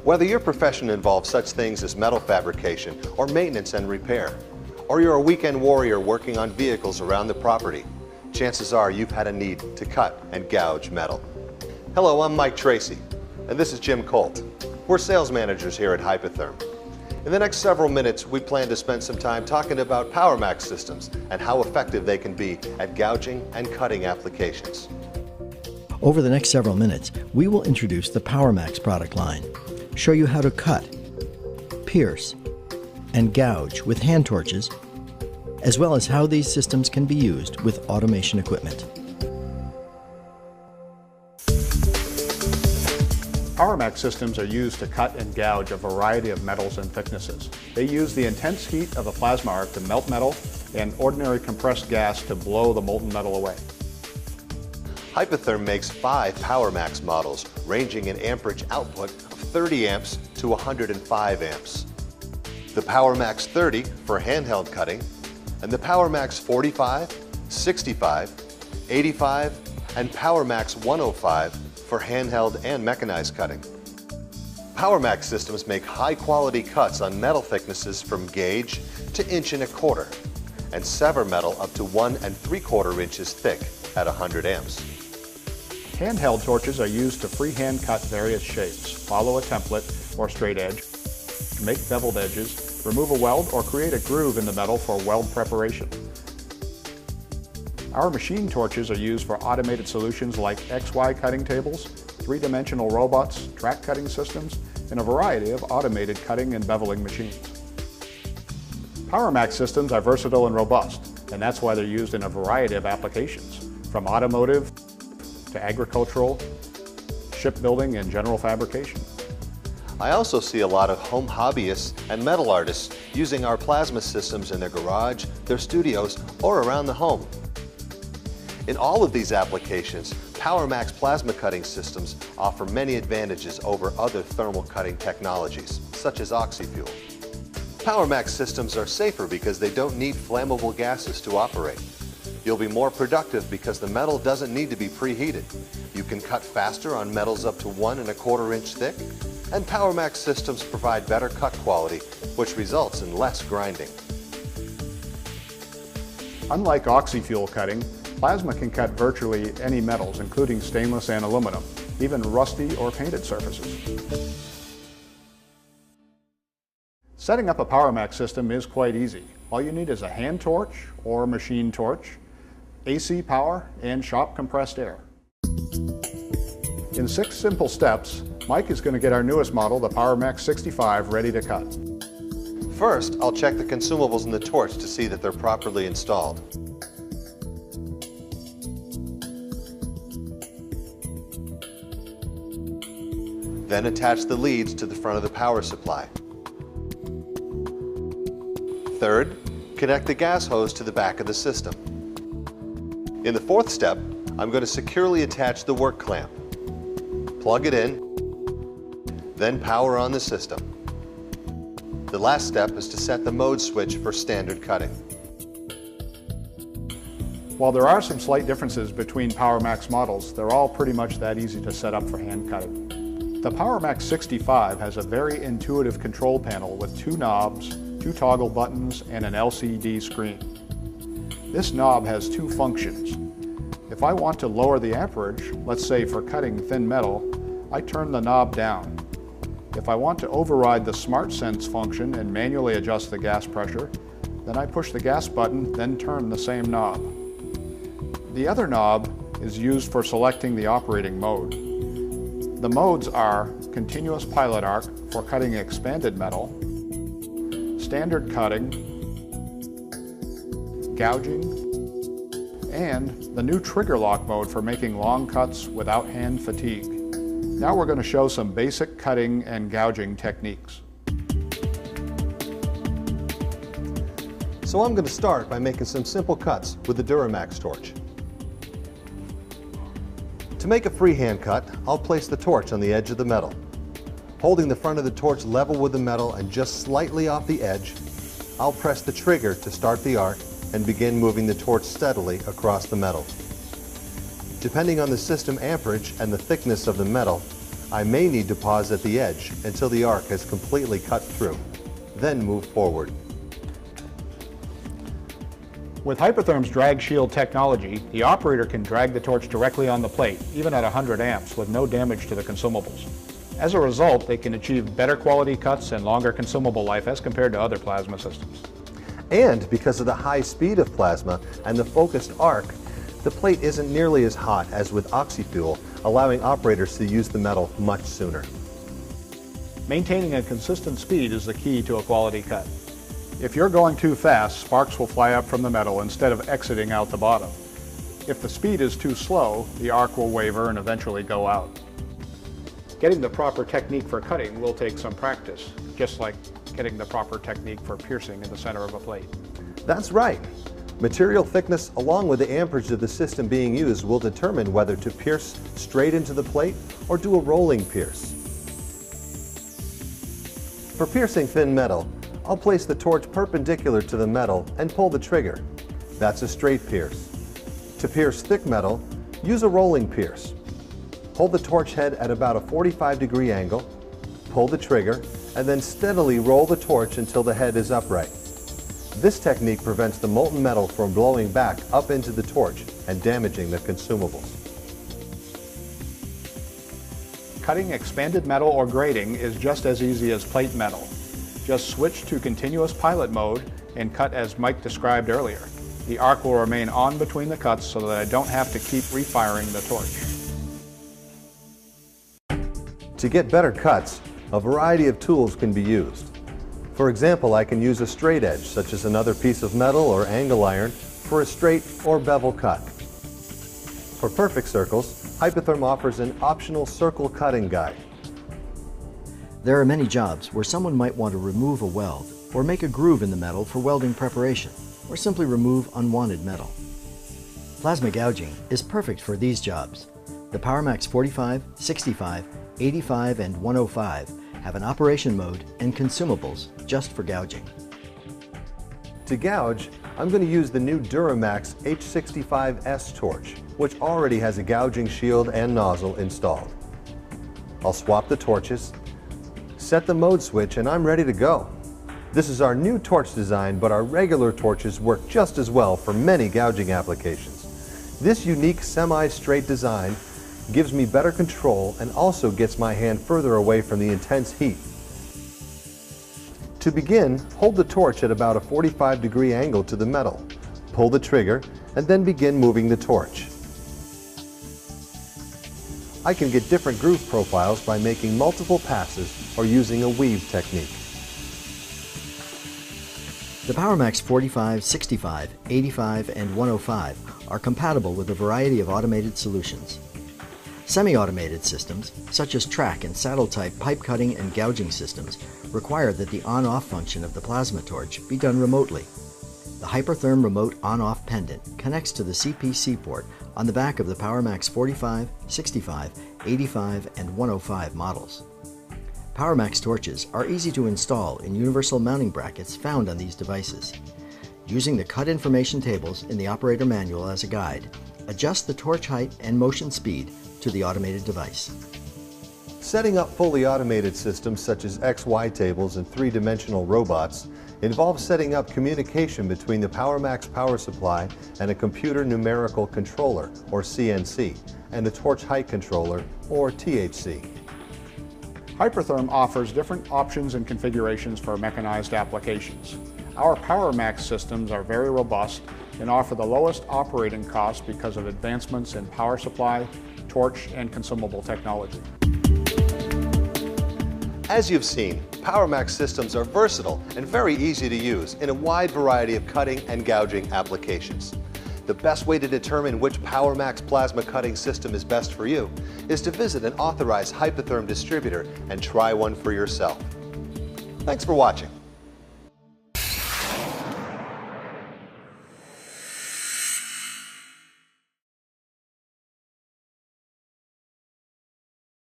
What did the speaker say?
Whether your profession involves such things as metal fabrication or maintenance and repair, or you're a weekend warrior working on vehicles around the property, chances are you've had a need to cut and gouge metal. Hello, I'm Mike Tracy, and this is Jim Colt. We're sales managers here at HIEP-GME. In the next several minutes, we plan to spend some time talking about Powermax systems and how effective they can be at gouging and cutting applications. Over the next several minutes, we will introduce the Powermax product line, show you how to cut, pierce, and gouge with hand torches, as well as how these systems can be used with automation equipment. Powermax systems are used to cut and gouge a variety of metals and thicknesses. They use the intense heat of a plasma arc to melt metal and ordinary compressed gas to blow the molten metal away. HIEP-GME makes 5 Powermax models ranging in amperage output of 30 amps to 105 amps. The Powermax 30 for handheld cutting, and the Powermax 45, 65, 85, and Powermax 105 for handheld and mechanized cutting. Powermax systems make high-quality cuts on metal thicknesses from gauge to 1.25 inches and sever metal up to 1 3/4 inches thick at 100 amps. Handheld torches are used to freehand cut various shapes, follow a template or straight edge, make beveled edges, remove a weld, or create a groove in the metal for weld preparation. Our machine torches are used for automated solutions like XY cutting tables, 3-dimensional robots, track cutting systems, and a variety of automated cutting and beveling machines. Powermax systems are versatile and robust, and that's why they're used in a variety of applications, from automotive to agricultural, shipbuilding, and general fabrication. I also see a lot of home hobbyists and metal artists using our plasma systems in their garage, their studios, or around the home. In all of these applications, Powermax plasma cutting systems offer many advantages over other thermal cutting technologies, such as oxy-fuel. Powermax systems are safer because they don't need flammable gases to operate. You'll be more productive because the metal doesn't need to be preheated. You can cut faster on metals up to 1 1/4 inch thick, and Powermax systems provide better cut quality, which results in less grinding. Unlike oxy-fuel cutting, plasma can cut virtually any metals, including stainless and aluminum, even rusty or painted surfaces. Setting up a Powermax system is quite easy. All you need is a hand torch or machine torch, AC power, and shop compressed air. In 6 simple steps, Mike is going to get our newest model, the Powermax 65, ready to cut. First, I'll check the consumables in the torch to see that they're properly installed. Then attach the leads to the front of the power supply. Third, connect the gas hose to the back of the system. In the 4th step, I'm going to securely attach the work clamp. Plug it in, then power on the system. The last step is to set the mode switch for standard cutting. While there are some slight differences between Powermax models, they're all pretty much that easy to set up for hand cutting. The Powermax 65 has a very intuitive control panel with 2 knobs, 2 toggle buttons, and an LCD screen. This knob has 2 functions. If I want to lower the amperage, let's say for cutting thin metal, I turn the knob down. If I want to override the Smart Sense function and manually adjust the gas pressure, then I push the gas button, then turn the same knob. The other knob is used for selecting the operating mode. The modes are continuous pilot arc for cutting expanded metal, standard cutting, gouging, and the new trigger lock mode for making long cuts without hand fatigue. Now we're going to show some basic cutting and gouging techniques. So I'm going to start by making some simple cuts with the Duramax torch. To make a freehand cut, I'll place the torch on the edge of the metal. Holding the front of the torch level with the metal and just slightly off the edge, I'll press the trigger to start the arc and begin moving the torch steadily across the metal. Depending on the system amperage and the thickness of the metal, I may need to pause at the edge until the arc has completely cut through, then move forward. With Hypertherm's drag shield technology, the operator can drag the torch directly on the plate, even at 100 amps, with no damage to the consumables. As a result, they can achieve better quality cuts and longer consumable life as compared to other plasma systems. And because of the high speed of plasma and the focused arc, the plate isn't nearly as hot as with oxyfuel, allowing operators to use the metal much sooner. Maintaining a consistent speed is the key to a quality cut. If you're going too fast, sparks will fly up from the metal instead of exiting out the bottom. If the speed is too slow, the arc will waver and eventually go out. Getting the proper technique for cutting will take some practice, just like getting the proper technique for piercing in the center of a plate. That's right. Material thickness along with the amperage of the system being used will determine whether to pierce straight into the plate or do a rolling pierce. For piercing thin metal, I'll place the torch perpendicular to the metal and pull the trigger. That's a straight pierce. To pierce thick metal, use a rolling pierce. Hold the torch head at about a 45-degree angle, pull the trigger, and then steadily roll the torch until the head is upright. This technique prevents the molten metal from blowing back up into the torch and damaging the consumables. Cutting expanded metal or grating is just as easy as plate metal. Just switch to continuous pilot mode and cut as Mike described earlier. The arc will remain on between the cuts so that I don't have to keep refiring the torch. To get better cuts, a variety of tools can be used. For example, I can use a straight edge, such as another piece of metal or angle iron, for a straight or bevel cut. For perfect circles, Hypertherm offers an optional circle cutting guide. There are many jobs where someone might want to remove a weld or make a groove in the metal for welding preparation, or simply remove unwanted metal. Plasma gouging is perfect for these jobs. The Powermax 45, 65, 85, and 105 have an operation mode and consumables just for gouging. To gouge, I'm going to use the new Duramax H65S torch, which already has a gouging shield and nozzle installed. I'll swap the torches, set the mode switch, and I'm ready to go. This is our new torch design, but our regular torches work just as well for many gouging applications. This unique semi-straight design gives me better control and also gets my hand further away from the intense heat. To begin, hold the torch at about a 45-degree angle to the metal. Pull the trigger and then begin moving the torch. I can get different groove profiles by making multiple passes or using a weave technique. The Powermax 45, 65, 85, and 105 are compatible with a variety of automated solutions. Semi-automated systems, such as track and saddle-type pipe cutting and gouging systems, require that the on-off function of the plasma torch be done remotely. The Hypertherm Remote On-Off Pendant connects to the CPC port on the back of the Powermax 45, 65, 85, and 105 models. Powermax torches are easy to install in universal mounting brackets found on these devices. Using the cut information tables in the operator manual as a guide, adjust the torch height and motion speed to the automated device. Setting up fully automated systems such as XY tables and three-dimensional robots involves setting up communication between the Powermax power supply and a computer numerical controller, or CNC, and a torch height controller, or THC. Hypertherm offers different options and configurations for mechanized applications. Our Powermax systems are very robust and offer the lowest operating costs because of advancements in power supply, torch, and consumable technology. As you've seen, Powermax systems are versatile and very easy to use in a wide variety of cutting and gouging applications. The best way to determine which Powermax plasma cutting system is best for you is to visit an authorized Hypertherm distributor and try one for yourself. Thanks for watching.